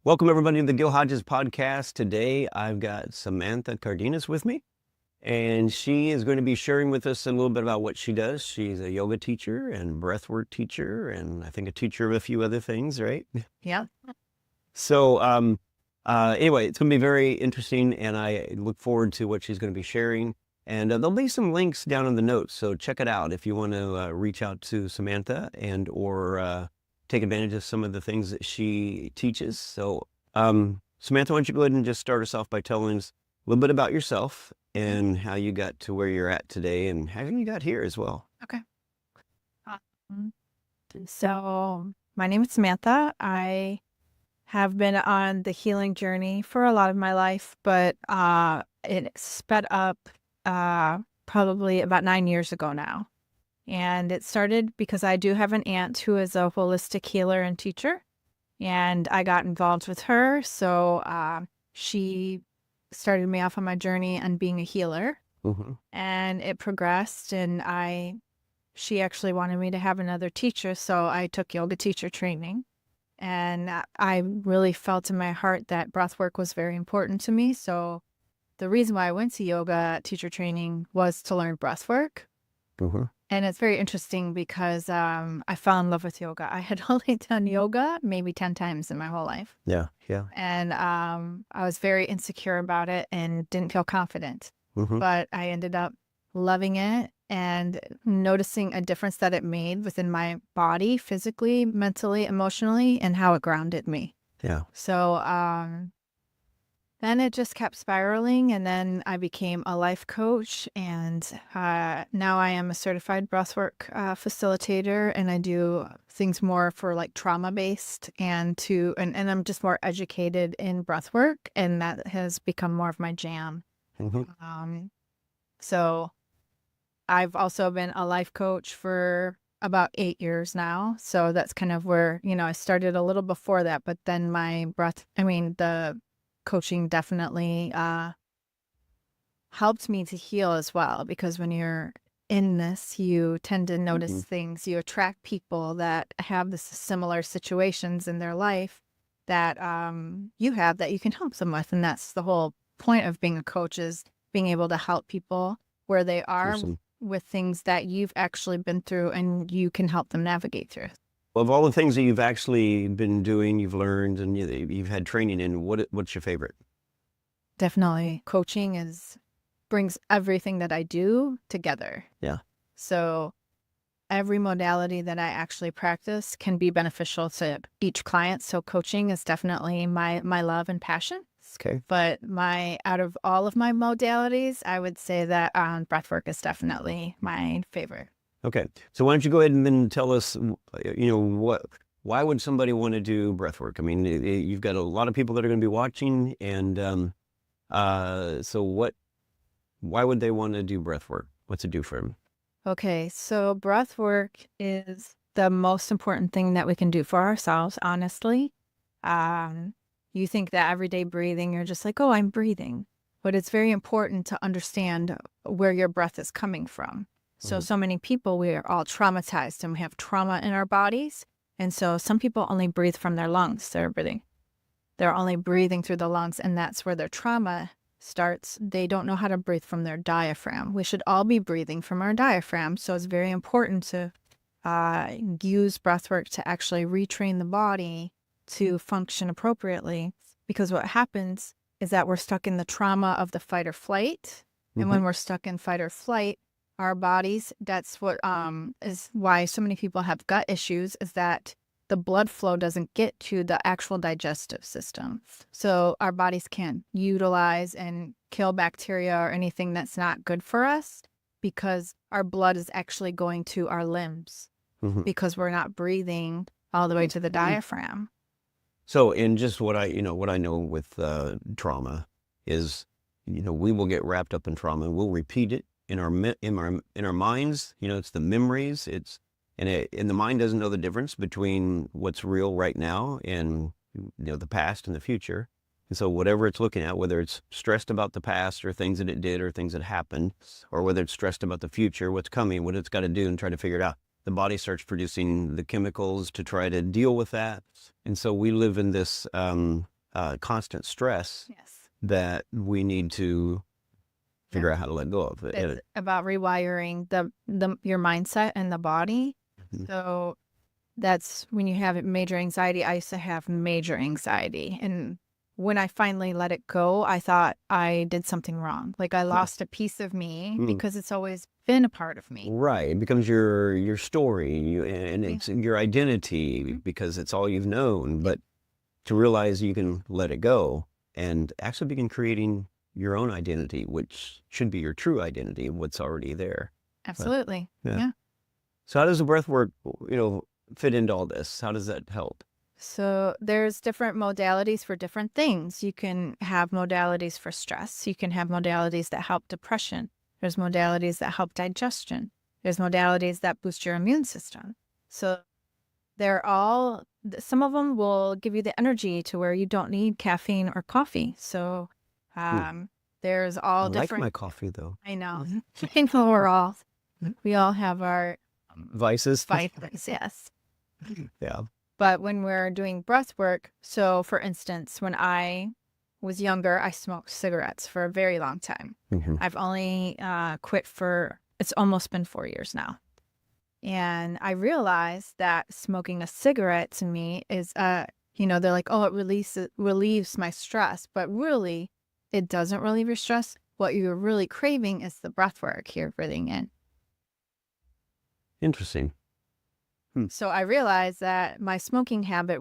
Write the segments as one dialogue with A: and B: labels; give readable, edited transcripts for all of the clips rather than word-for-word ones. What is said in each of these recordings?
A: Welcome, everybody, to the Gil Hodges Podcast. Today, I've got Samantha Cardinas with me, and she is going to be sharing with us a little bit about what she does. She's a yoga teacher and breathwork teacher, and I think a teacher of a few other things, right?
B: Yeah.
A: So, anyway, it's going to be very interesting, and I look forward to what she's going to be sharing. And there'll be some links down in the notes, so check it out if you want to reach out to Samantha and or take advantage of some of the things that she teaches. So, Samantha, why don't you go ahead and just start us off by telling us a little bit about yourself and how you got to where you're at today and how you got here as well.
B: Okay. So my name is Samantha. I have been on the healing journey for a lot of my life, but it sped up probably about 9 years ago now. And it started because I do have an aunt who is a holistic healer and teacher, and I got involved with her. So she started me off on my journey on being a healer, and it progressed. And she actually wanted me to have another teacher, so I took yoga teacher training. And I really felt in my heart that breathwork was very important to me. So the reason why I went to yoga teacher training was to learn breathwork. And it's very interesting because I fell in love with yoga. I had only done yoga maybe 10 times in my whole life.
A: Yeah.
B: And I was very insecure about it and didn't feel confident. But I ended up loving it and noticing a difference that it made within my body, physically, mentally, emotionally, and how it grounded me.
A: Yeah.
B: So then it just kept spiraling, and then I became a life coach, and now I am a certified breathwork facilitator, and I do things more for like trauma-based and I'm just more educated in breathwork, and that has become more of my jam. So I've also been a life coach for about 8 years now. So that's kind of where, I started a little before that, but then the coaching definitely helped me to heal as well, because when you're in this, you tend to notice things. You attract people that have this similar situations in their life that you have that you can help them with. And that's the whole point of being a coach, is being able to help people where they are with things that you've actually been through, and you can help them navigate through.
A: Well, of all the things that you've actually been doing, you've learned, and you've had training in, what's your favorite?
B: Definitely. Coaching brings everything that I do together.
A: Yeah.
B: So every modality that I actually practice can be beneficial to each client. So coaching is definitely my love and passion.
A: Okay.
B: But out of all of my modalities, I would say that breathwork is definitely my favorite.
A: Okay. So why don't you go ahead and then tell us, why would somebody want to do breathwork? I mean, you've got a lot of people that are going to be watching, and so why would they want to do breathwork? What's it do for them?
B: Okay, so breathwork is the most important thing that we can do for ourselves, honestly. You think that everyday breathing, you're just like, oh, I'm breathing. But it's very important to understand where your breath is coming from. So many people, we are all traumatized, and we have trauma in our bodies. And so some people only breathe from their lungs. They're only breathing through the lungs, and that's where their trauma starts. They don't know how to breathe from their diaphragm. We should all be breathing from our diaphragm. So it's very important to use breathwork to actually retrain the body to function appropriately, because what happens is that we're stuck in the trauma of the fight or flight. And when we're stuck in fight or flight, our bodies, that's what is why so many people have gut issues, is that the blood flow doesn't get to the actual digestive system. So our bodies can't utilize and kill bacteria or anything that's not good for us, because our blood is actually going to our limbs, because we're not breathing all the way to the diaphragm.
A: So, and just what I know with trauma is, we will get wrapped up in trauma, and we'll repeat it in our minds. It's the memories. And the mind doesn't know the difference between what's real right now and the past and the future. And so whatever it's looking at, whether it's stressed about the past or things that it did or things that happened, or whether it's stressed about the future, what's coming, what it's got to do and try to figure it out, the body starts producing the chemicals to try to deal with that. And so we live in this constant stress
B: Yes.
A: that we need to figure out how to let go of it.
B: It's about rewiring your mindset and the body.
A: Mhm.
B: So that's when you have major anxiety. I used to have major anxiety. And when I finally let it go, I thought I did something wrong. Like I lost a piece of me
A: Mm.
B: because it's always been a part of me.
A: Right. It becomes your story and
B: Yeah.
A: it's your identity
B: Mhm.
A: because it's all you've known. But to realize you can let it go and actually begin creating your own identity, which should be your true identity, what's already there.
B: Absolutely.
A: Yeah.
B: Yeah.
A: So how does the breath work, fit into all this? How does that help?
B: So there's different modalities for different things. You can have modalities for stress. You can have modalities that help depression. There's modalities that help digestion. There's modalities that boost your immune system. So some of them will give you the energy to where you don't need caffeine or coffee. So there's
A: I
B: all
A: like
B: different.
A: my coffee though.
B: I know. I know we all have our
A: Vices.
B: vices, yes.
A: Yeah.
B: But when we're doing breath work, so for instance, when I was younger, I smoked cigarettes for a very long time.
A: Mhm.
B: I've only quit it's almost been 4 years now. And I realized that smoking a cigarette to me is, they're like, oh, it relieves my stress. But really, it doesn't relieve your stress. What you're really craving is the breath work you're breathing in.
A: Interesting.
B: So I realized that my smoking habit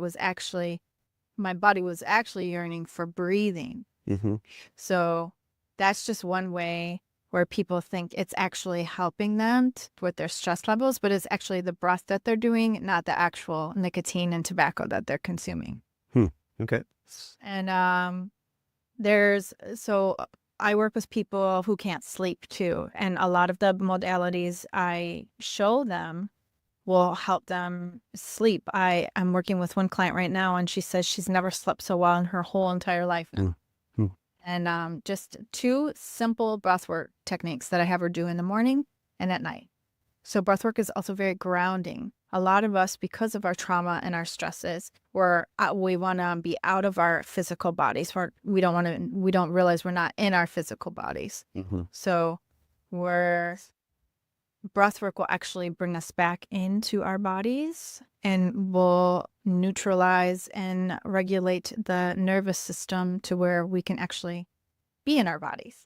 B: my body was actually yearning for breathing.
A: Mm-hmm.
B: So that's just one way where people think it's actually helping them with their stress levels, but it's actually the breath that they're doing, not the actual nicotine and tobacco that they're consuming.
A: Okay.
B: And I work with people who can't sleep too. And a lot of the modalities I show them will help them sleep. I'm working with one client right now, and she says she's never slept so well in her whole entire life now. And just 2 simple breathwork techniques that I have her do in the morning and at night. So breathwork is also very grounding. A lot of us, because of our trauma and our stresses, we want to be out of our physical bodies. We don't realize we're not in our physical bodies.
A: Mm-hmm.
B: So breathwork will actually bring us back into our bodies and will neutralize and regulate the nervous system to where we can actually be in our bodies.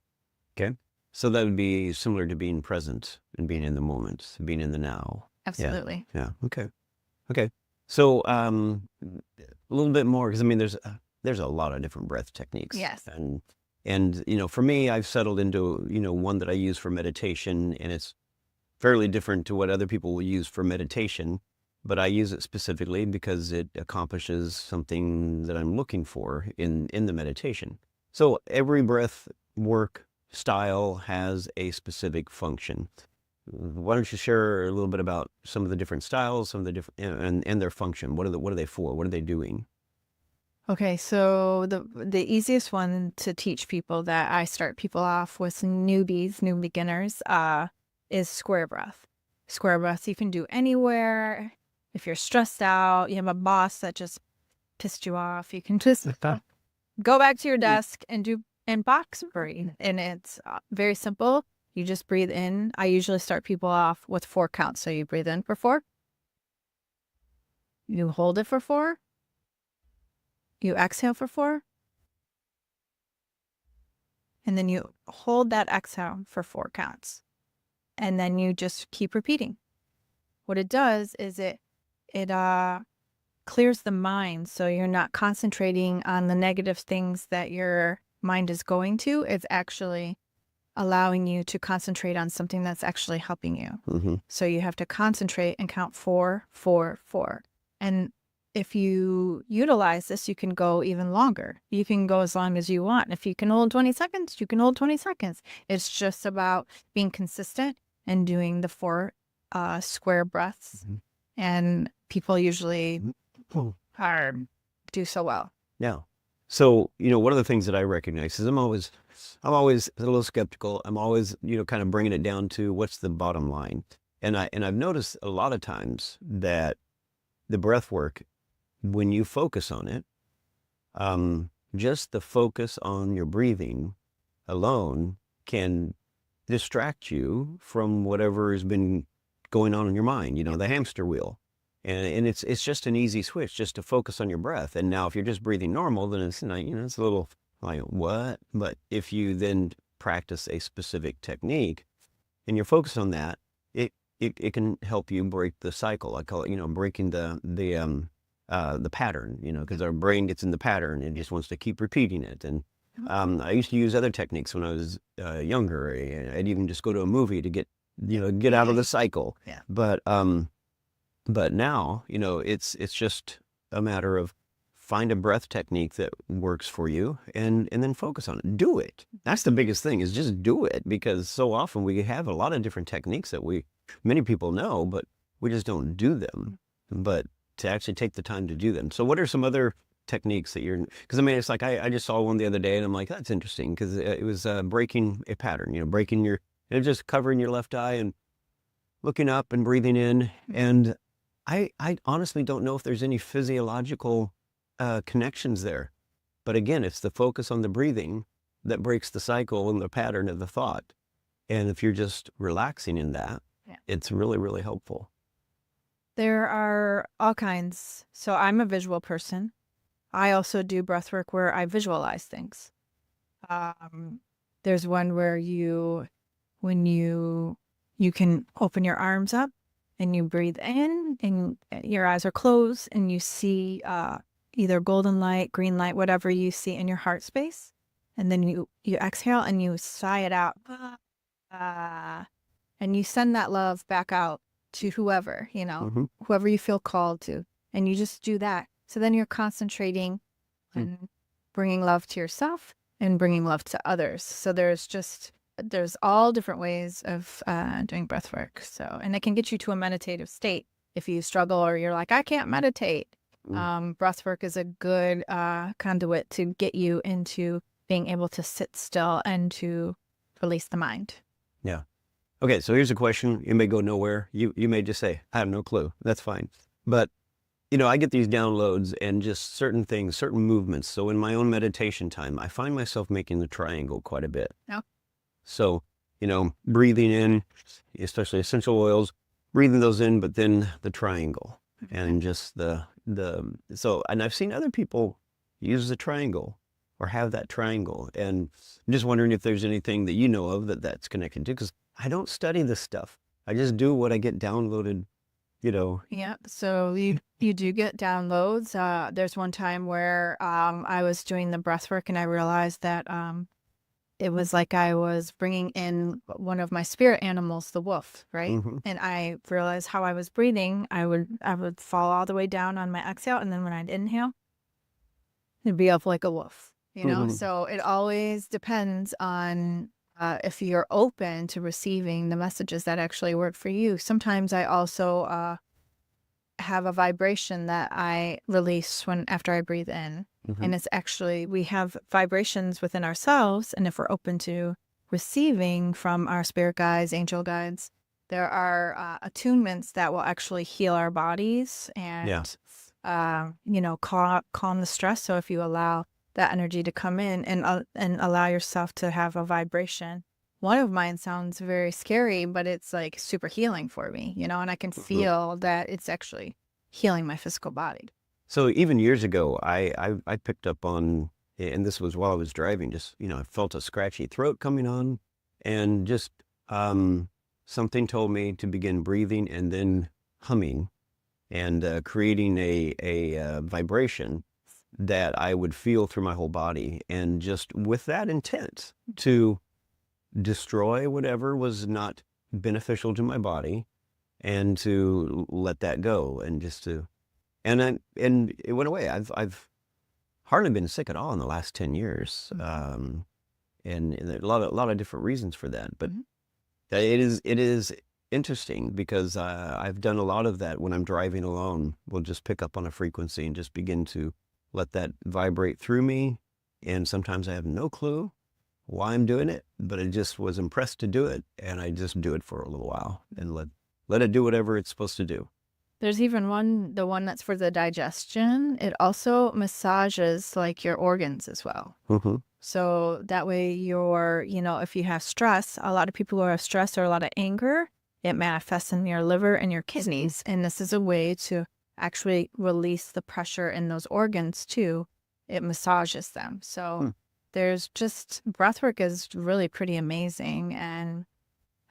A: Okay. So that would be similar to being present and being in the moment, being in the now.
B: Absolutely.
A: Yeah. Okay. So a little bit more, because I mean, there's a lot of different breath techniques.
B: Yes.
A: And for me, I've settled into one that I use for meditation, and it's fairly different to what other people will use for meditation, but I use it specifically because it accomplishes something that I'm looking for in the meditation. So every breath work style has a specific function. Why don't you share a little bit about some of the different styles, some of the different and their function? What are they for? What are they doing?
B: Okay, so the easiest one to teach people that I start people off with new beginners, is square breath. Square breath you can do anywhere. If you're stressed out, you have a boss that just pissed you off, you can just go back to your desk and box breathe. And it's very simple. You just breathe in. I usually start people off with 4 counts. So you breathe in for 4. You hold it for 4. You exhale for 4. And then you hold that exhale for 4 counts. And then you just keep repeating. What it does is it clears the mind, so you're not concentrating on the negative things that your mind is going to. It's actually allowing you to concentrate on something that's actually helping you.
A: Mm-hmm.
B: So you have to concentrate and count 4, 4, 4. And if you utilize this, you can go even longer. You can go as long as you want. If you can hold 20 seconds, you can hold 20 seconds. It's just about being consistent and doing the 4 square breaths. Mm-hmm. And people usually do so well.
A: Yeah. So, one of the things that I recognize is I'm always a little skeptical. I'm always, kind of bringing it down to what's the bottom line. And I've noticed a lot of times that the breath work, when you focus on it, just the focus on your breathing alone can distract you from whatever has been going on in your mind, the hamster wheel. And it's just an easy switch just to focus on your breath. And now if you're just breathing normal, then it's not, it's a little like, what? But if you then practice a specific technique and you're focused on that, it can help you break the cycle. I call it, breaking the pattern, because our brain gets in the pattern and just wants to keep repeating it. And I used to use other techniques when I was younger. I'd even just go to a movie to get out of the cycle.
B: Yeah.
A: But now, it's just a matter of find a breath technique that works for you and then focus on it. Do it. That's the biggest thing, is just do it, because so often we have a lot of different techniques that many people know, but we just don't do them. But to actually take the time to do them. So what are some other techniques that because it's like I just saw one the other day and I'm like, that's interesting, because it was breaking a pattern, and just covering your left eye and looking up and breathing in. And I honestly don't know if there's any physiological connections there. But again, it's the focus on the breathing that breaks the cycle and the pattern of the thought. And if you're just relaxing in that, it's really, really helpful.
B: There are all kinds. So I'm a visual person. I also do breath work where I visualize things. There's one where when you can open your arms up and you breathe in and your eyes are closed and you see either golden light, green light, whatever you see in your heart space. And then you exhale and you sigh it out. And you send that love back out to whoever, whoever you feel called to. And you just do that. So then you're concentrating on bringing love to yourself and bringing love to others. So there's all different ways of doing breath work. So, and it can get you to a meditative state if you struggle or you're like, I can't meditate. Breath work is a good conduit to get you into being able to sit still and to release the mind.
A: Yeah. Okay, so here's a question. You may go nowhere. You may just say, I have no clue. That's fine. But, I get these downloads and just certain things, certain movements. So in my own meditation time, I find myself making the triangle quite a bit.
B: Oh.
A: So, breathing in, especially essential oils, breathing those in, but then the triangle and just and I've seen other people use the triangle or have that triangle. And I'm just wondering if there's anything that you know of that's connected to, because I don't study this stuff. I just do what I get downloaded,
B: Yeah. So you do get downloads. There's one time where I was doing the breath work and I realized that it was like I was bringing in one of my spirit animals, the wolf, right?
A: Mm-hmm.
B: And I realized how I was breathing. I would fall all the way down on my exhale, and then when I'd inhale, it'd be up like a wolf,
A: Mm-hmm.
B: So it always depends on if you're open to receiving the messages that actually work for you. Sometimes I also have a vibration that I release after I breathe in.
A: Mm-hmm.
B: And it's actually, we have vibrations within ourselves. And if we're open to receiving from our spirit guides, angel guides, there are attunements that will actually heal our bodies and, calm the stress. So if you allow that energy to come in and allow yourself to have a vibration. One of mine sounds very scary, but it's like super healing for me, and I can feel that it's actually healing my physical body.
A: So even years ago, I picked up on, and this was while I was driving, just, I felt a scratchy throat coming on, and just something told me to begin breathing and then humming and creating a vibration that I would feel through my whole body, and just with that intent to destroy whatever was not beneficial to my body and to let that go, and just to, and it went away. I've hardly been sick at all in the last 10 years. And a lot of different reasons for that, but it is interesting because I've done a lot of that when I'm driving alone. We'll just pick up on a frequency and just begin to let that vibrate through me. And sometimes I have no clue why I'm doing it, but I just was impressed to do it. And I just do it for a little while and let it do whatever it's supposed to do.
B: There's even the one that's for the digestion. It also massages like your organs as well.
A: Mm-hmm.
B: So that way if you have stress, a lot of people who have stress or a lot of anger, it manifests in your liver and your kidneys. And this is a way to actually release the pressure in those organs too. It massages them. So there's breathwork is really pretty amazing. And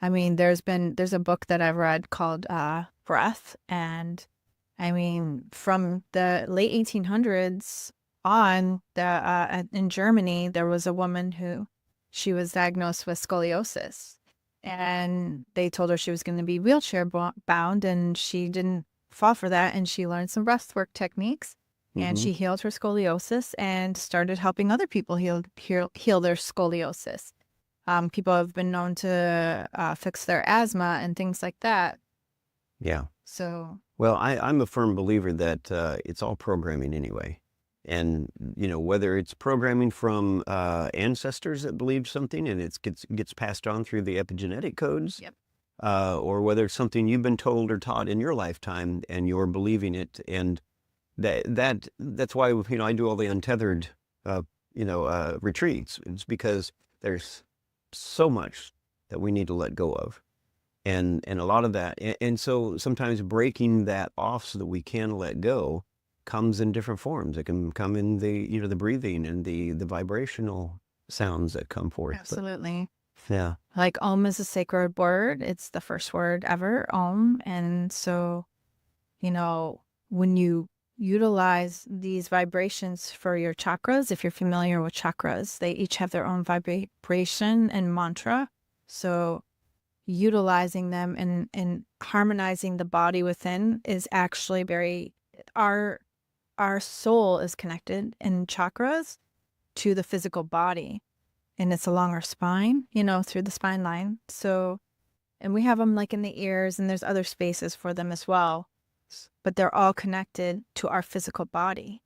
B: I mean, there's a book that I've read called Breath. And I mean, from the late 1800s on, in Germany, there was a woman who she was diagnosed with scoliosis. And they told her she was going to be wheelchair bound, and she didn't fall for that. And she learned some breathwork techniques, and she healed her scoliosis and started helping other people heal their scoliosis. People have been known to fix their asthma and things like that.
A: Yeah.
B: So,
A: well, I'm a firm believer that it's all programming anyway. And, whether it's programming from ancestors that believed something and it gets passed on through the epigenetic codes,
B: yep.
A: Or whether it's something you've been told or taught in your lifetime and you're believing it. And that's why, I do all the untethered, retreats. It's because there's so much that we need to let go of. And a lot of that. And so sometimes breaking that off so that we can let go comes in different forms. It can come in the, the breathing and the vibrational sounds that come forth.
B: Absolutely.
A: But, yeah.
B: Like Om is a sacred word. It's the first word ever, Om. And so, when you utilize these vibrations for your chakras, if you're familiar with chakras, they each have their own vibration and mantra. So utilizing them and harmonizing the body within is actually our soul is connected in chakras to the physical body, and it's along our spine, through the spine line. So, and we have them like in the ears, and there's other spaces for them as well, but they're all connected to our physical body.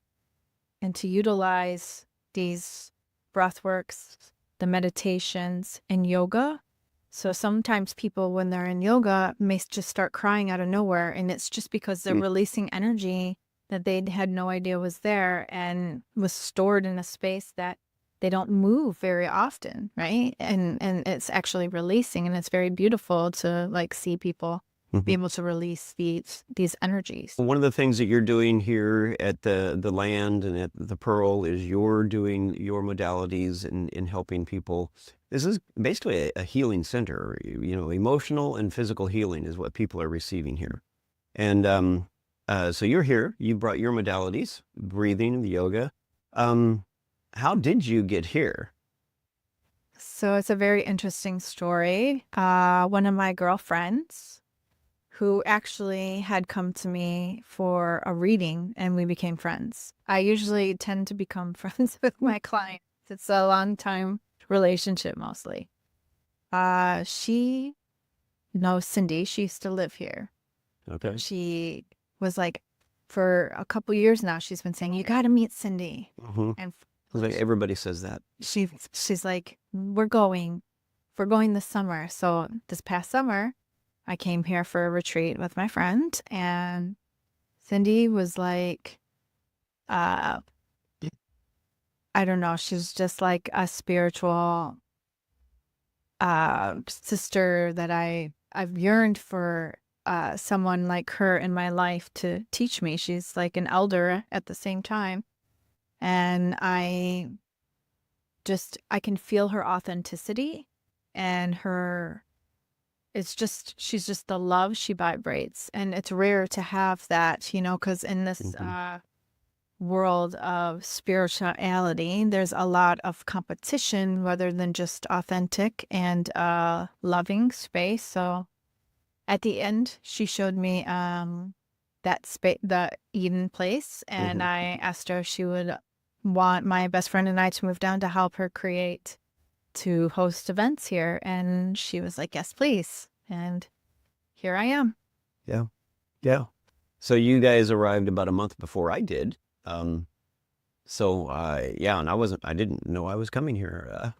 B: And to utilize these breathworks, the meditations, and yoga. So sometimes people, when they're in yoga, may just start crying out of nowhere, and it's just because they're releasing energy that they had no idea was there and was stored in a space that they don't move very often, right? And it's actually releasing, and it's very beautiful to like see people be able to release these energies.
A: One of the things that you're doing here at the land and at the Pearl is you're doing your modalities in helping people. This is basically a healing center. Emotional and physical healing is what people are receiving here. And so you're here. You brought your modalities, breathing, the yoga. How did you get here?
B: So it's a very interesting story. One of my girlfriends who actually had come to me for a reading, and we became friends. I usually tend to become friends with my clients. It's a long time relationship mostly. She knows Cindy. She used to live here.
A: Okay.
B: She was like, for a couple years now, she's been saying, you got to meet Cindy. And
A: like everybody says that.
B: She's like, we're going this summer. So this past summer, I came here for a retreat with my friend, and Cindy was like, I don't know, she's just like a spiritual sister that I've yearned for someone like her in my life to teach me. She's like an elder at the same time. And I can feel her authenticity and she's just the love she vibrates. And it's rare to have that, because in this world of spirituality, there's a lot of competition rather than just authentic and loving space. So at the end, she showed me that space, the Eden place, and I asked her if she would want my best friend and I to move down to help her to host events here. And she was like, yes, please. And here I am.
A: Yeah. Yeah. So you guys arrived about a month before I did. And I didn't know I was coming here.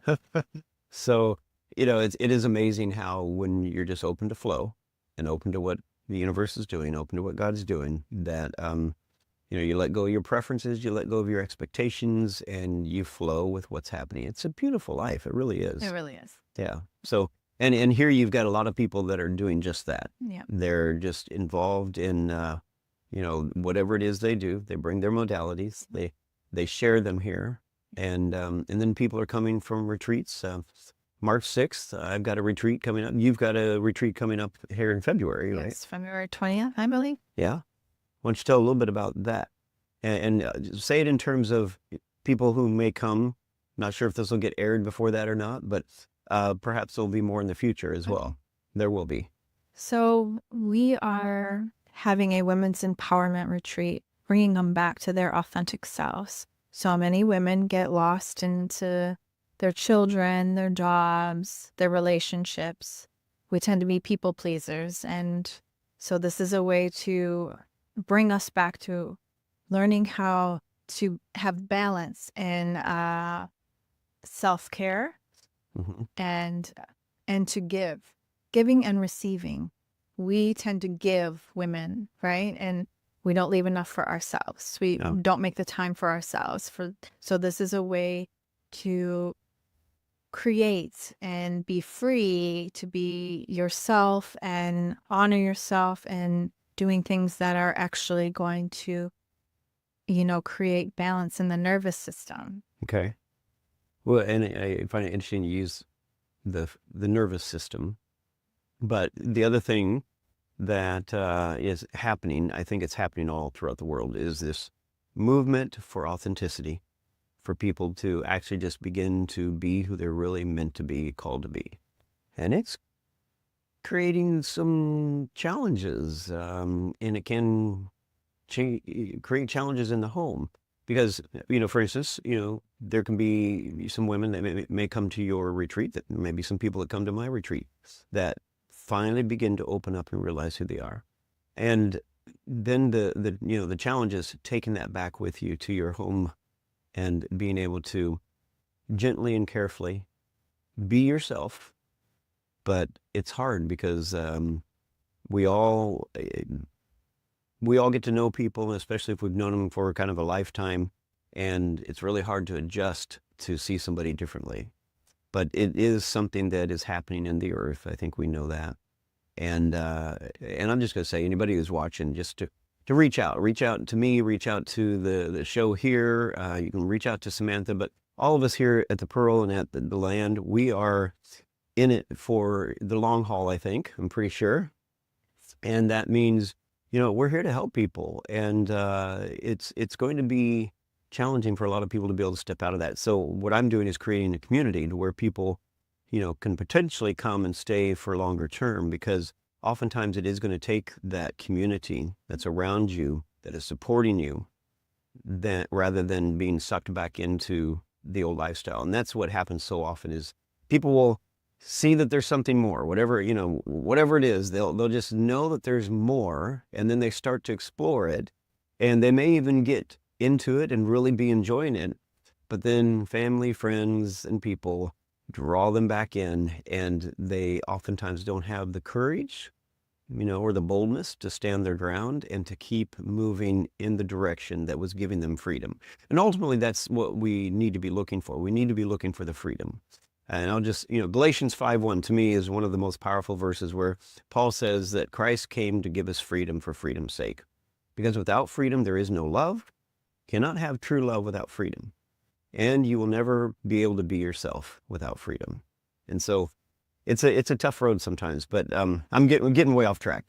A: So, it is amazing how when you're just open to flow and open to what the universe is doing, open to what God's doing, that, you let go of your preferences, you let go of your expectations, and you flow with what's happening. It's a beautiful life. It really
B: It
A: is.
B: really is.
A: Yeah. So, and here you've got a lot of people that are doing just that.
B: Yeah.
A: They're just involved in, whatever it is they do. They bring their modalities. They share them here, and then people are coming from retreats. March 6th, I've got a retreat coming up. You've got a retreat coming up here in February, right?
B: Yes, February 20th, I believe.
A: Yeah. Why don't you tell a little bit about that? And say it in terms of people who may come. Not sure if this will get aired before that or not, but perhaps there'll be more in the future as well. There will be.
B: So we are having a women's empowerment retreat, bringing them back to their authentic selves. So many women get lost into their children, their jobs, their relationships. We tend to be people pleasers. And so this is a way to bring us back to learning how to have balance in self-care
A: Mm-hmm.
B: and to giving and receiving. We tend to give women, right? And we don't leave enough for ourselves. We
A: Yeah.
B: don't make the time for ourselves. So this is a way to create and be free to be yourself and honor yourself and doing things that are actually going to, create balance in the nervous system.
A: Okay. Well, and I find it interesting you use the nervous system, but the other thing that is happening, I think it's happening all throughout the world, is this movement for authenticity, for people to actually just begin to be who they're really meant to be, called to be. And it's creating some challenges, and it can create challenges in the home. Because, for instance, there can be some women that may come to your retreat, that maybe some people that come to my retreat, that finally begin to open up and realize who they are. And then the challenge is taking that back with you to your home and being able to gently and carefully be yourself. But it's hard because we all get to know people, especially if we've known them for kind of a lifetime, and it's really hard to adjust to see somebody differently. But it is something that is happening in the earth. I think we know that. And I'm just going to say, anybody who's watching, just to reach out to me, reach out to the show here. You can reach out to Samantha, but all of us here at the Pearl and at the Land, we are in it for the long haul, I think. I'm pretty sure. And that means, we're here to help people. And it's going to be challenging for a lot of people to be able to step out of that. So what I'm doing is creating a community to where people, can potentially come and stay for longer term, because oftentimes it is going to take that community that's around you, that is supporting you, that rather than being sucked back into the old lifestyle. And that's what happens so often, is people will see that there's something more, whatever it is, they'll just know that there's more, and then they start to explore it, and they may even get into it and really be enjoying it. But then family, friends, and people draw them back in, and they oftentimes don't have the courage, or the boldness to stand their ground and to keep moving in the direction that was giving them freedom. And ultimately, that's what we need to be looking for. We need to be looking for the freedom. And I'll just, Galatians 5:1 to me is one of the most powerful verses, where Paul says that Christ came to give us freedom for freedom's sake. Because without freedom, there is no love. Cannot have true love without freedom. And you will never be able to be yourself without freedom. And so it's a tough road sometimes, but I'm getting way off track.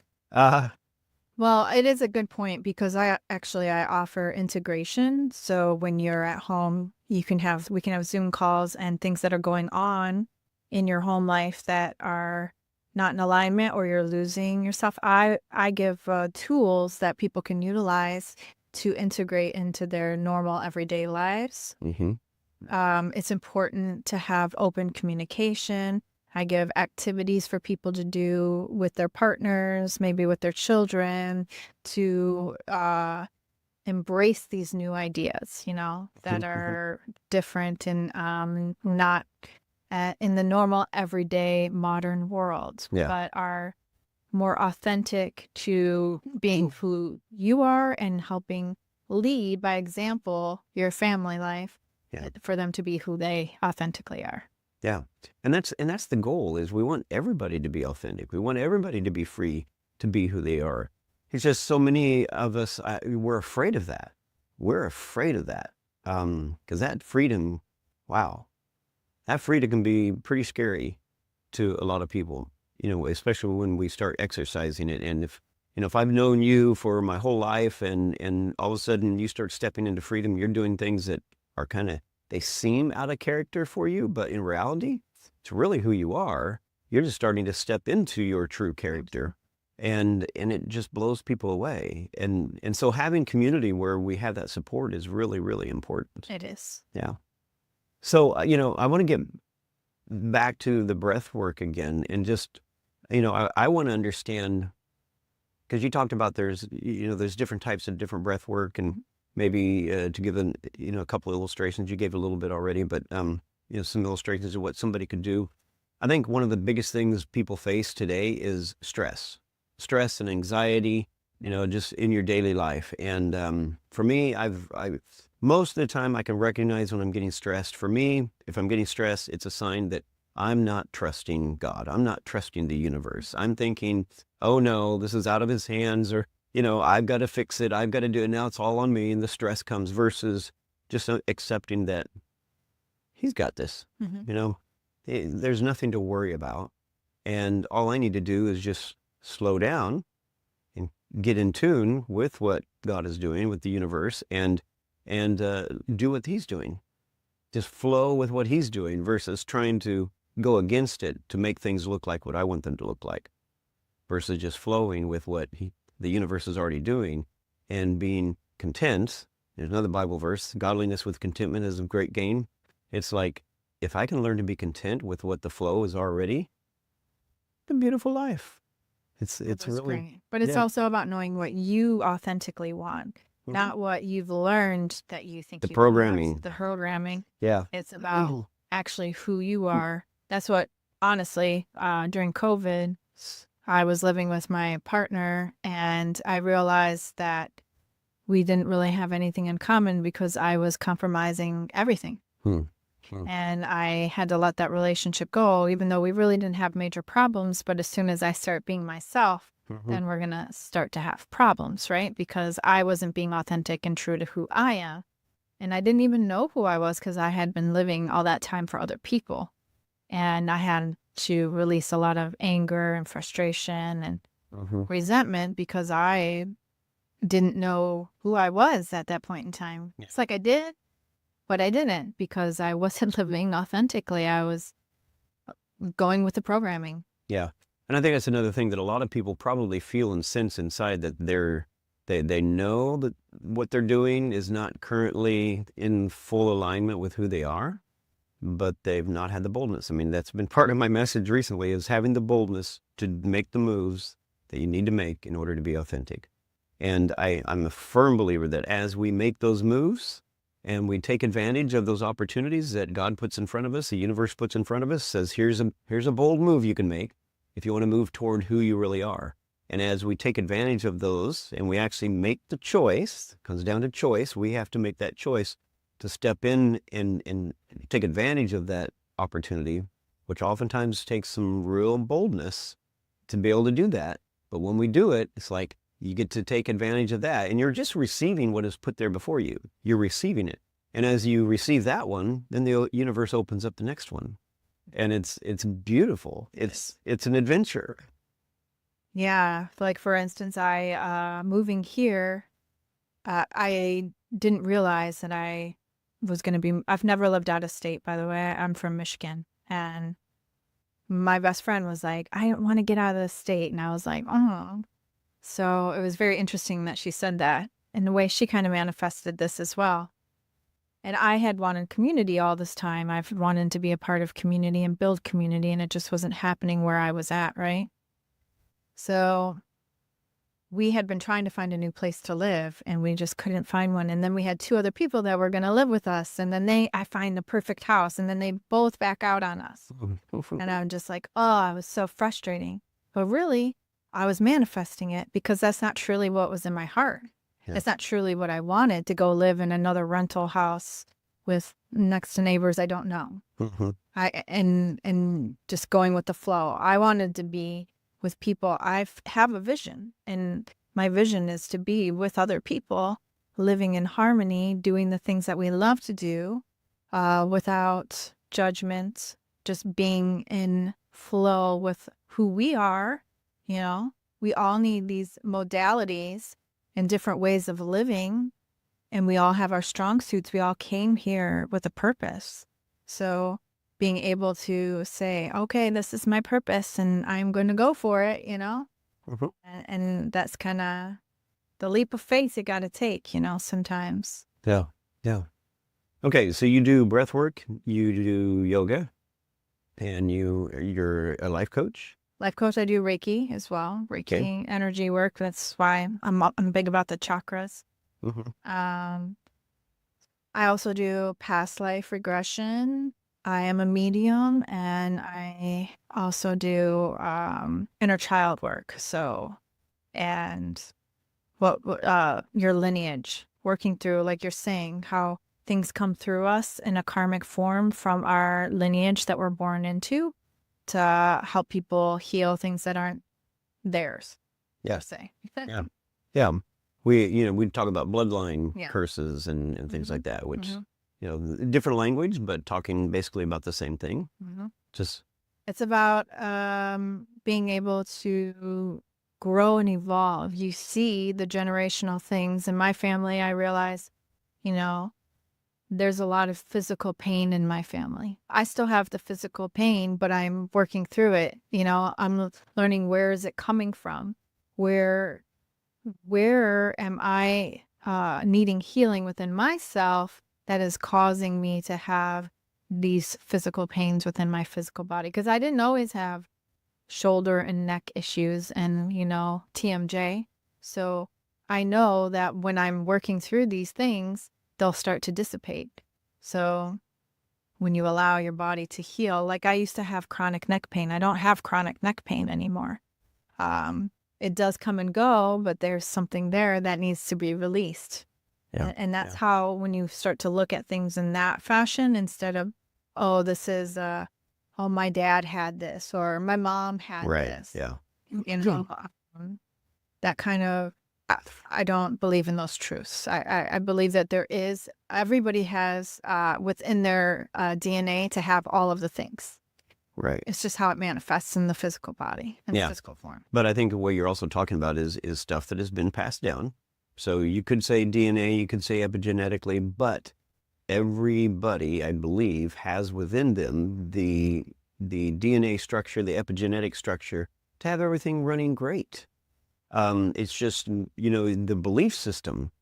B: Well, it is a good point, because I offer integration. So when you're at home, we can have Zoom calls and things that are going on in your home life that are not in alignment, or you're losing yourself. I give tools that people can utilize to integrate into their normal everyday lives.
A: Mm-hmm.
B: It's important to have open communication. I give activities for people to do with their partners, maybe with their children, to embrace these new ideas, that are different and not in the normal, everyday, modern world,
A: Yeah.
B: but are more authentic to being who you are and helping lead by example your family life for them to be who they authentically are.
A: Yeah. And that's the goal, is we want everybody to be authentic. We want everybody to be free to be who they are. It's just so many of us, we're afraid of that. We're afraid of that. Because that freedom, wow, that freedom can be pretty scary to a lot of people, especially when we start exercising it. And if I've known you for my whole life and all of a sudden you start stepping into freedom, you're doing things that are they seem out of character for you, but in reality, it's really who you are. You're just starting to step into your true character. And it just blows people away. And so having community where we have that support is really, really important.
B: It is.
A: Yeah. So, I want to get back to the breath work again, and just, I want to understand, because you talked about there's different types of different breath work, and maybe to give a couple of illustrations. You gave a little bit already, but some illustrations of what somebody could do. I think one of the biggest things people face today is stress and anxiety, just in your daily life. And for me, I've most of the time I can recognize when I'm getting stressed. For me, if I'm getting stressed, it's a sign that I'm not trusting God. I'm not trusting the universe. I'm thinking, oh no, this is out of his hands, or, I've got to fix it. I've got to do it. Now it's all on me. And the stress comes, versus just accepting that he's got this, there's nothing to worry about. And all I need to do is just slow down and get in tune with what God is doing, with the universe, and do what he's doing. Just flow with what he's doing, versus trying to go against it to make things look like what I want them to look like, versus just flowing with what the universe is already doing and being content. There's another Bible verse, godliness with contentment is of great gain. It's like, if I can learn to be content with what the flow is already, it's a beautiful life. It's really
B: great. But it's also about knowing what you authentically want. Not what you've learned that you think
A: the programming.
B: Want. The programming.
A: Yeah.
B: It's about actually who you are. That's what, honestly, during COVID, I was living with my partner, and I realized that we didn't really have anything in common because I was compromising everything. And I had to let that relationship go, even though we really didn't have major problems. But as soon as I start being myself, then we're going to start to have problems, right? Because I wasn't being authentic and true to who I am. And I didn't even know who I was, because I had been living all that time for other people. And I had to release a lot of anger and frustration and resentment, because I didn't know who I was at that point in time. It's like I did, but I didn't, because I wasn't living authentically. I was going with the programming.
A: Yeah. And I think that's another thing that a lot of people probably feel and sense inside, that they know that what they're doing is not currently in full alignment with who they are, but they've not had the boldness. I mean, that's been part of my message recently, is having the boldness to make the moves that you need to make in order to be authentic. And I'm a firm believer that as we make those moves and we take advantage of those opportunities that God puts in front of us, the universe puts in front of us, says, here's a bold move you can make if you want to move toward who you really are. And as we take advantage of those and we actually make the choice, it comes down to choice, we have to make that choice to step in and take advantage of that opportunity, which oftentimes takes some real boldness to be able to do that. But when we do it, it's like you get to take advantage of that, and you're just receiving what is put there before you. You're receiving it. And as you receive that one, then the universe opens up the next one. And it's beautiful. It's an adventure.
B: Yeah. Like, for instance, moving here, I didn't realize that I was going to be, I've never lived out of state, by the way. I'm from Michigan. And my best friend was like, I don't want to get out of the state. And I was like, oh. So it was very interesting that she said that. In the way she kind of manifested this as well. And I had wanted community all this time. I've wanted to be a part of community and build community, and it just wasn't happening where I was at, right? So we had been trying to find a new place to live, and we just couldn't find one. And then we had 2 other people that were going to live with us, and then I find the perfect house, and then they both back out on us. And I'm just like, oh, I was so frustrating. But really, I was manifesting it because that's not truly what was in my heart.
A: Yeah.
B: It's not truly what I wanted, to go live in another rental house with next to neighbors I don't know.
A: Mm-hmm.
B: And just going with the flow. I wanted to be with people. I have a vision, and my vision is to be with other people, living in harmony, doing the things that we love to do, without judgment, just being in flow with who we are. You know, we all need these modalities and different ways of living, and we all have our strong suits. We all came here with a purpose. So being able to say, okay, this is my purpose and I'm going to go for it, you know?
A: Mm-hmm.
B: And that's kind of the leap of faith you got to take, you know, sometimes.
A: Yeah. Yeah. Okay. So you do breath work, you do yoga, and you're a life coach.
B: Life coach, I do Reiki as well. Reiki energy work. That's why I'm big about the chakras.
A: Mm-hmm.
B: I also do past life regression. I am a medium, and I also do inner child work. So, and what your lineage, working through, like you're saying, how things come through us in a karmic form from our lineage that we're born into, to help people heal things that aren't theirs.
A: Yeah.
B: Per se.
A: Yeah. Yeah. We talk about bloodline
B: Yeah.
A: curses and things like that, which,
B: Mhm.
A: different language, but talking basically about the same thing.
B: Mhm.
A: Just,
B: It's about being able to grow and evolve. You see the generational things. In my family, I realize, there's a lot of physical pain in my family. I still have the physical pain, but I'm working through it. I'm learning, where is it coming from? Where am I needing healing within myself that is causing me to have these physical pains within my physical body? Because I didn't always have shoulder and neck issues and, TMJ. So I know that when I'm working through these things, they'll start to dissipate. So when you allow your body to heal, like I used to have chronic neck pain. I don't have chronic neck pain anymore. It does come and go, but there's something there that needs to be released.
A: Yeah.
B: And that's how, when you start to look at things in that fashion, instead of, this is, my dad had this, or my mom had this.
A: Yeah.
B: That kind of, I don't believe in those truths. I believe that everybody has within their DNA to have all of the things.
A: Right.
B: It's just how it manifests in the physical body, in the physical form.
A: But I think what you're also talking about is stuff that has been passed down. So you could say DNA, you could say epigenetically, but everybody, I believe, has within them the DNA structure, the epigenetic structure, to have everything running great. It's just, the belief system,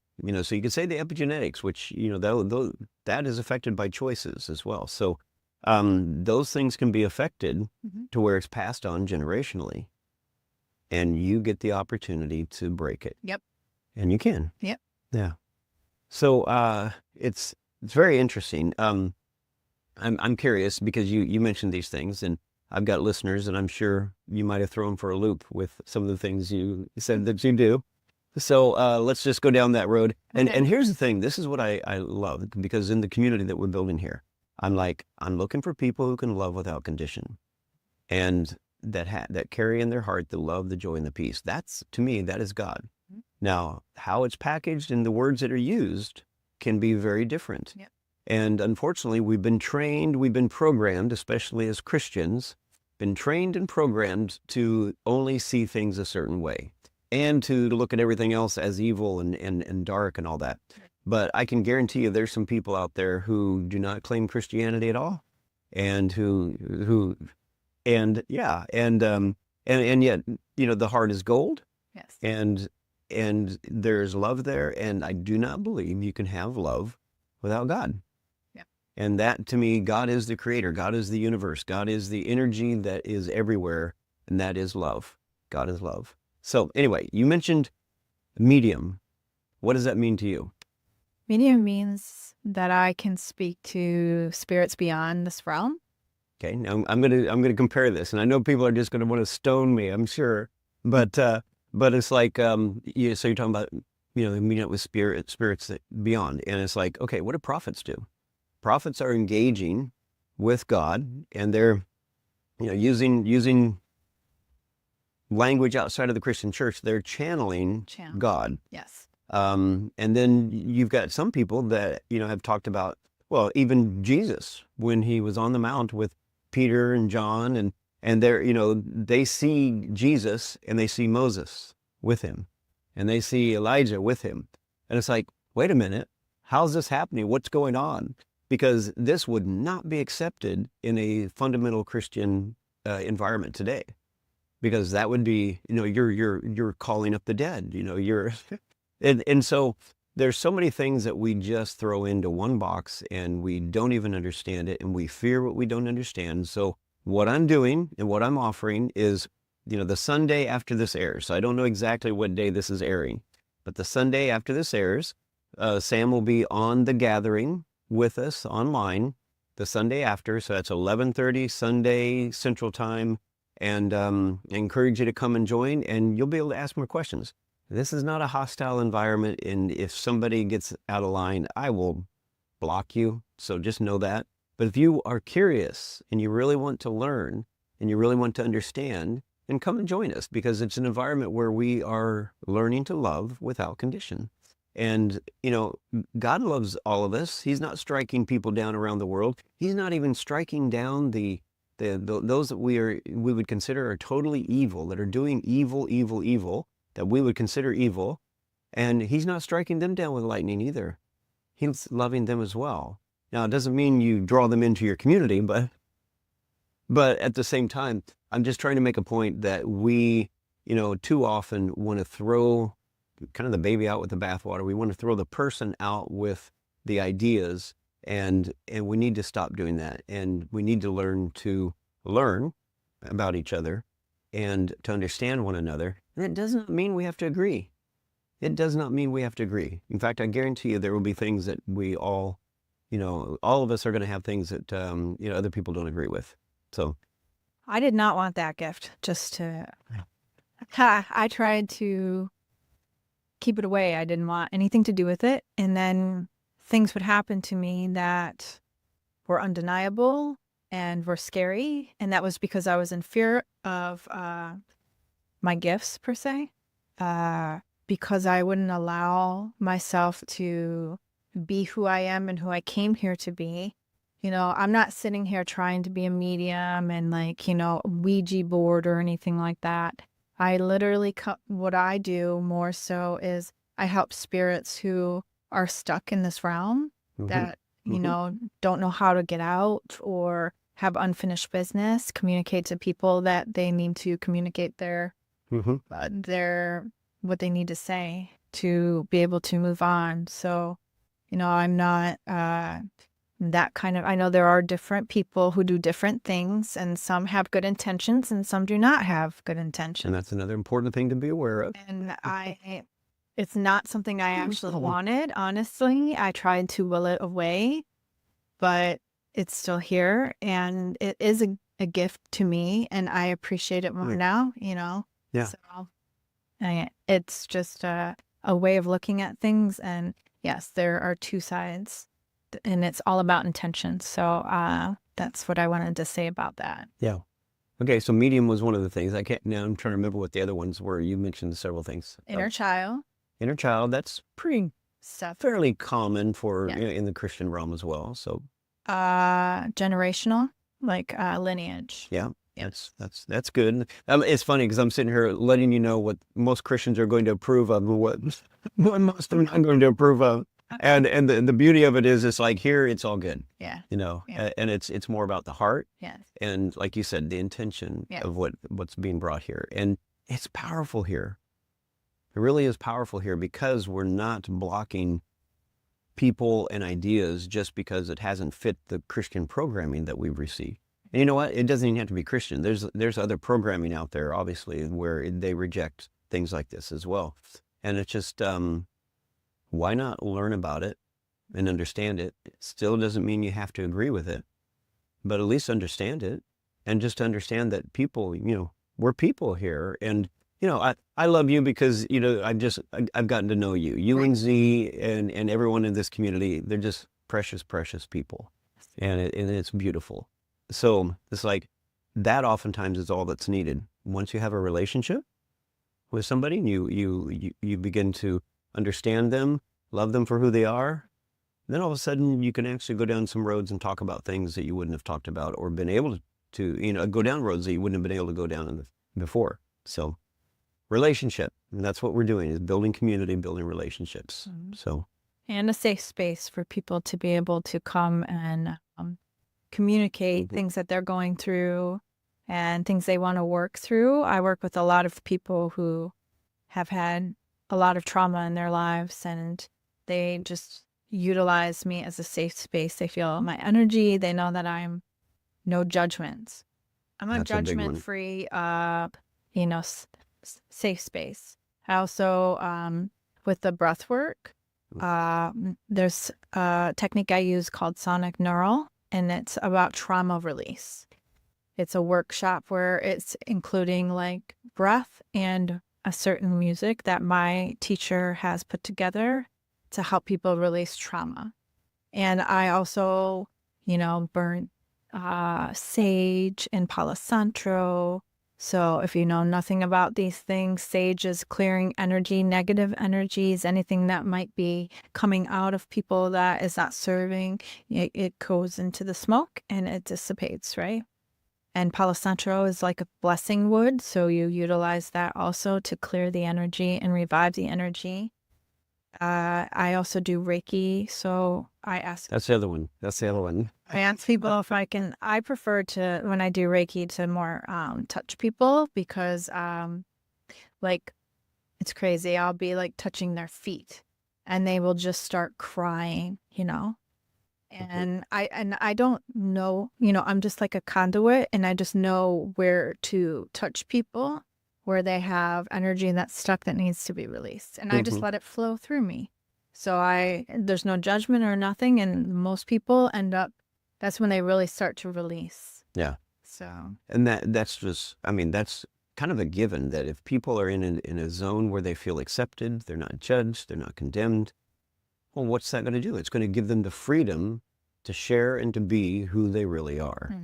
A: so you could say the epigenetics, which, that is affected by choices as well. So those things can be affected to where it's passed on generationally, and you get the opportunity to break it.
B: Yep.
A: And you can.
B: Yep.
A: Yeah. So it's very interesting. I'm curious, because you mentioned these things, and I've got listeners, and I'm sure you might have thrown for a loop with some of the things you said that you do. So let's just go down that road.
B: Okay.
A: And here's the thing. This is what I love, because in the community that we're building here, I'm looking for people who can love without condition, and that carry in their heart the love, the joy, and the peace. That's, to me, that is God. Mm-hmm. Now, how it's packaged and the words that are used can be very different.
B: Yep.
A: And unfortunately, we've been trained, we've been programmed, especially as Christians, been trained and programmed to only see things a certain way, and to look at everything else as evil and dark and all that. But I can guarantee you there's some people out there who do not claim Christianity at all, and and yet, the heart is gold.
B: Yes.
A: And there's love there, and I do not believe you can have love without God.
B: Yeah.
A: And that, to me, God is the creator. God is the universe. God is the energy that is everywhere, and that is love. God is love. So anyway, you mentioned medium. What does that mean to you?
B: Medium means that I can speak to spirits beyond this realm.
A: Okay, now I'm gonna compare this, and I know people are just gonna want to stone me, I'm sure. but it's like, so you're talking about, meeting up with spirits that beyond. And it's like, okay, what do prophets do? Prophets are engaging with God, and they're, using language outside of the Christian church. They're channeling God.
B: Yes.
A: And then you've got some people that, have talked about, well, even Jesus, when he was on the mount with Peter and John, and they're, they see Jesus and they see Moses with him, and they see Elijah with him. And it's like, wait a minute, how's this happening? What's going on? Because this would not be accepted in a fundamental Christian environment today, because that would be, you're calling up the dead, you're, and so there's so many things that we just throw into one box, and we don't even understand it, and we fear what we don't understand. So what I'm doing and what I'm offering is, the Sunday after this airs. So I don't know exactly what day this is airing, but the Sunday after this airs, Sam will be on the gathering with us online the Sunday after. So that's 11:30 Sunday Central Time. And I encourage you to come and join, and you'll be able to ask more questions. This is not a hostile environment, and if somebody gets out of line, I will block you. So just know that. But if you are curious and you really want to learn and you really want to understand, then come and join us, because it's an environment where we are learning to love without condition. And, God loves all of us. He's not striking people down around the world. He's not even striking down those that we would consider are totally evil, that are doing evil, that we would consider evil. And he's not striking them down with lightning either. He's loving them as well. Now, it doesn't mean you draw them into your community, but at the same time, I'm just trying to make a point that we, too often want to throw kind of the baby out with the bathwater. We want to throw the person out with the ideas, and we need to stop doing that. And we need to learn about each other and to understand one another. And it does not mean we have to agree. It does not mean we have to agree. In fact, I guarantee you there will be things that we all of us are going to have things that, other people don't agree with. So
B: I did not want that gift. I tried to keep it away. I didn't want anything to do with it. And then things would happen to me that were undeniable and were scary. And that was because I was in fear of my gifts, per se, because I wouldn't allow myself to be who I am and who I came here to be. I'm not sitting here trying to be a medium and Ouija board or anything like that. I literally, what I do more so is I help spirits who are stuck in this realm that, don't know how to get out or have unfinished business, communicate to people that they need to communicate their what they need to say to be able to move on. So, I'm not that kind of, I know there are different people who do different things, and some have good intentions and some do not have good intentions.
A: And that's another important thing to be aware of.
B: And it's not something I actually wanted, honestly. I tried to will it away, but it's still here, and it is a gift to me, and I appreciate it more now,
A: Yeah.
B: So it's just a way of looking at things. And yes, there are two sides, and it's all about intention. So that's what I wanted to say about that.
A: Yeah. Okay, so medium was one of the things. I'm trying to remember what the other ones were. You mentioned several things.
B: Inner child.
A: Inner child, that's pretty
B: Stuff.
A: fairly common for in the Christian realm as well. So
B: generational, lineage.
A: yeah, that's good. It's funny because I'm sitting here letting you know what most Christians are going to approve of and what most are not going to approve of. And the beauty of it is, it's like here, it's all good.
B: Yeah.
A: And it's more about the heart.
B: Yes.
A: And like you said, the intention of what's being brought here. And it's powerful here. It really is powerful here, because we're not blocking people and ideas just because it hasn't fit the Christian programming that we've received. And you know what? It doesn't even have to be Christian. There's other programming out there, obviously, where they reject things like this as well. And it's just, why not learn about it and understand it? It still doesn't mean you have to agree with it, but at least understand it, and just understand that people, we're people here. And I love you because, I've gotten to know you. You and Z and everyone in this community, they're just precious, precious people. And it's beautiful. So it's like that oftentimes is all that's needed. Once you have a relationship with somebody and you begin to understand them, love them for who they are, then all of a sudden you can actually go down some roads and talk about things that you wouldn't have talked about or been able to go down roads that you wouldn't have been able to go down before. So relationship, and that's what we're doing, is building community, building relationships. So,
B: and a safe space for people to be able to come and communicate things that they're going through and things they want to work through. I work with a lot of people who have had a lot of trauma in their lives, and they just utilize me as a safe space. They feel my energy. They know that I'm no judgments. I'm a judgment-free, safe space. I also, with the breath work, there's a technique I use called sonic neural, and it's about trauma release. It's a workshop where it's including like breath and a certain music that my teacher has put together to help people release trauma. And I also, burn sage and Palo Santo. So if you know nothing about these things, sage is clearing energy, negative energies, anything that might be coming out of people that is not serving, it goes into the smoke and it dissipates, right? And Palo Santo is like a blessing wood, so you utilize that also to clear the energy and revive the energy. I also do Reiki, so I ask...
A: That's the other one.
B: I ask people if I can... I prefer to, when I do Reiki, to more touch people because, it's crazy. I'll be, touching their feet, and they will just start crying, And I don't know, I'm just like a conduit, and I just know where to touch people, where they have energy that's stuck that needs to be released. And I just let it flow through me. So there's no judgment or nothing. And most people that's when they really start to release.
A: Yeah.
B: So.
A: And that's just, that's kind of a given that if people are in a zone where they feel accepted, they're not judged, they're not condemned, well, what's that going to do? It's going to give them the freedom to share and to be who they really are.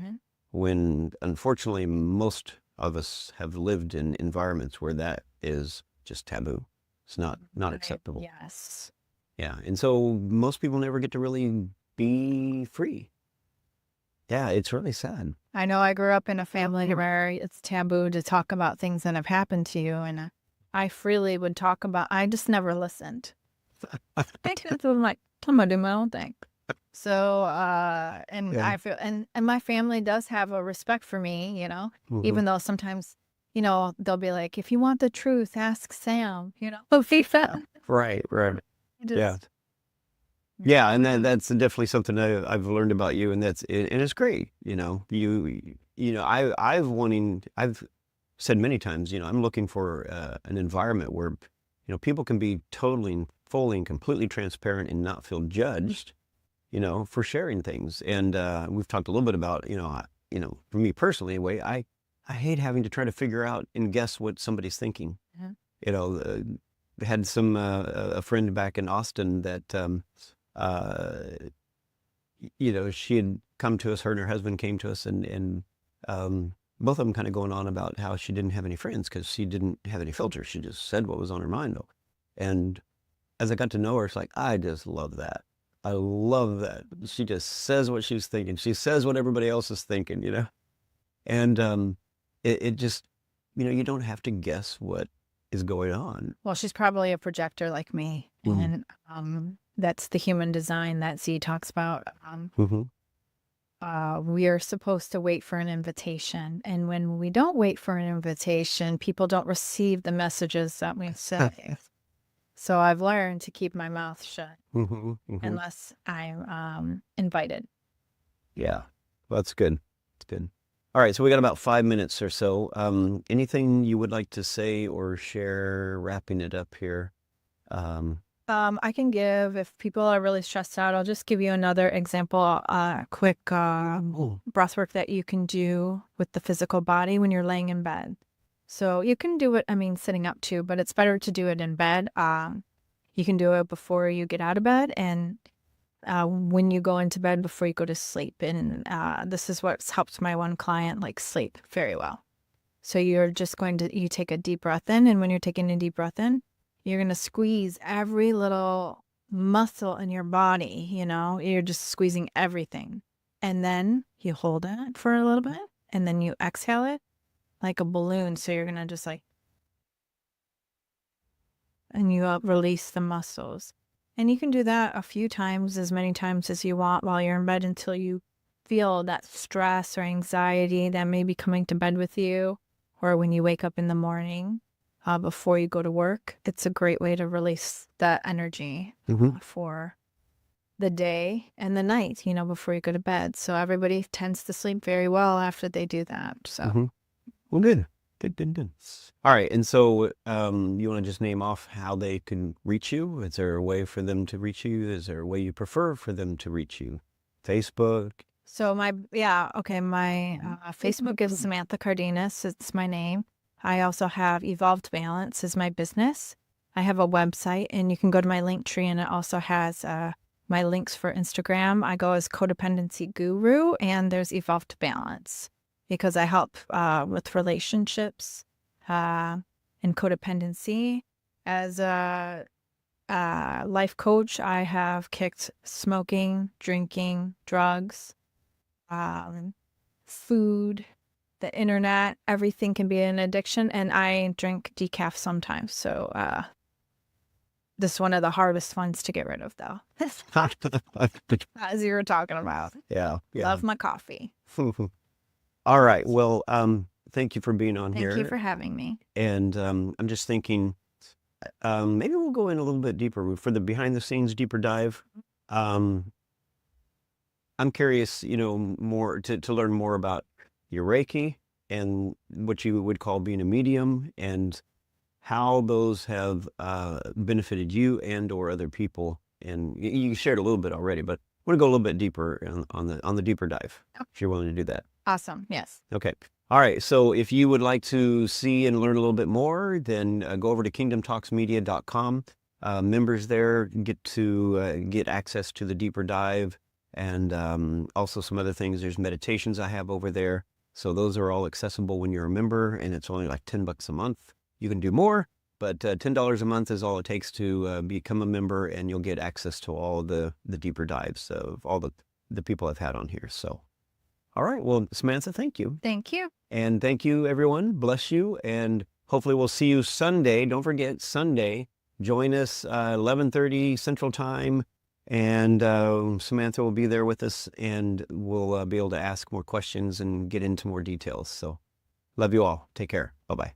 A: When, unfortunately, most of us have lived in environments where that is just taboo. It's not acceptable.
B: Yes.
A: Yeah. And so most people never get to really be free. Yeah, it's really sad.
B: I know I grew up in a family where it's taboo to talk about things that have happened to you. And I freely would talk about, I just never listened. I was like, I'm going to do my own thing. So, I feel, and my family does have a respect for me, even though sometimes, they'll be like, if you want the truth, ask Sam,
A: Right. Yeah. And that's definitely something I've learned about you, and it's great. I've said many times, I'm looking for an environment where, people can be totally and fully and completely transparent and not feel judged, for sharing things. And we've talked a little bit about, for me personally anyway, I hate having to try to figure out and guess what somebody's thinking. Had a friend back in Austin that, she had come to us, her and her husband came to us, and both of them kind of going on about how she didn't have any friends because she didn't have any filter. She just said what was on her mind, though. And as I got to know her, it's like, I just love that. I love that. She just says what she's thinking. She says what everybody else is thinking, And it just, you don't have to guess what is going on.
B: Well, she's probably a projector like me. And that's the human design that Z talks about. We are supposed to wait for an invitation. And when we don't wait for an invitation, people don't receive the messages that we say. So I've learned to keep my mouth shut unless I'm invited.
A: Yeah, well, that's good. It's good. All right, so we got about 5 minutes or so. Anything you would like to say or share, wrapping it up here?
B: I can give, if people are really stressed out, I'll just give you another example, quick breath work that you can do with the physical body when you're laying in bed. So you can do it, sitting up too, but it's better to do it in bed. You can do it before you get out of bed and when you go into bed before you go to sleep. And this is what helps my one client sleep very well. So you're just you take a deep breath in, and when you're taking a deep breath in, you're going to squeeze every little muscle in your body, you're just squeezing everything. And then you hold it for a little bit, and then you exhale it like a balloon. So you're going to just and you release the muscles. And you can do that a few times, as many times as you want while you're in bed, until you feel that stress or anxiety that may be coming to bed with you, or when you wake up in the morning before you go to work. It's a great way to release that energy for the day and the night, before you go to bed. So everybody tends to sleep very well after they do that. So,
A: Well, good. Good. All right. And so you want to just name off how they can reach you? Is there a way for them to reach you? Is there a way you prefer for them to reach you? Facebook?
B: So my Facebook is Samantha Cardinas. It's my name. I also have Evolved Balance is my business. I have a website, and you can go to my link tree, and it also has my links for Instagram. I go as Codependency Guru, and there's Evolved Balance because I help with relationships and codependency. As a life coach, I have kicked smoking, drinking, drugs, food, the internet. Everything can be an addiction, and I drink decaf sometimes. So this is one of the hardest ones to get rid of, though. As you were talking about.
A: Yeah.
B: Love my coffee.
A: All right. Well, thank you for being on here.
B: Thank you for having me.
A: And I'm just thinking, maybe we'll go in a little bit deeper for the behind the scenes deeper dive. I'm curious, more to learn more about your Reiki and what you would call being a medium, and how those have benefited you and or other people. And you shared a little bit already, but I want to go a little bit deeper on the deeper dive, if you're willing to do that.
B: Awesome. Yes.
A: Okay. All right. So if you would like to see and learn a little bit more, then go over to kingdomtalksmedia.com. Members there get to get access to the deeper dive, and also some other things. There's meditations I have over there. So those are all accessible when you're a member, and it's only like $10 a month. You can do more, but $10 a month is all it takes to become a member, and you'll get access to all the deeper dives of all the people I've had on here. So, all right. Well, Samantha, thank you.
B: Thank you.
A: And thank you, everyone. Bless you. And hopefully we'll see you Sunday. Don't forget, Sunday, join us 11:30 Central Time. And Samantha will be there with us, and we'll be able to ask more questions and get into more details. So love you all. Take care. Bye-bye.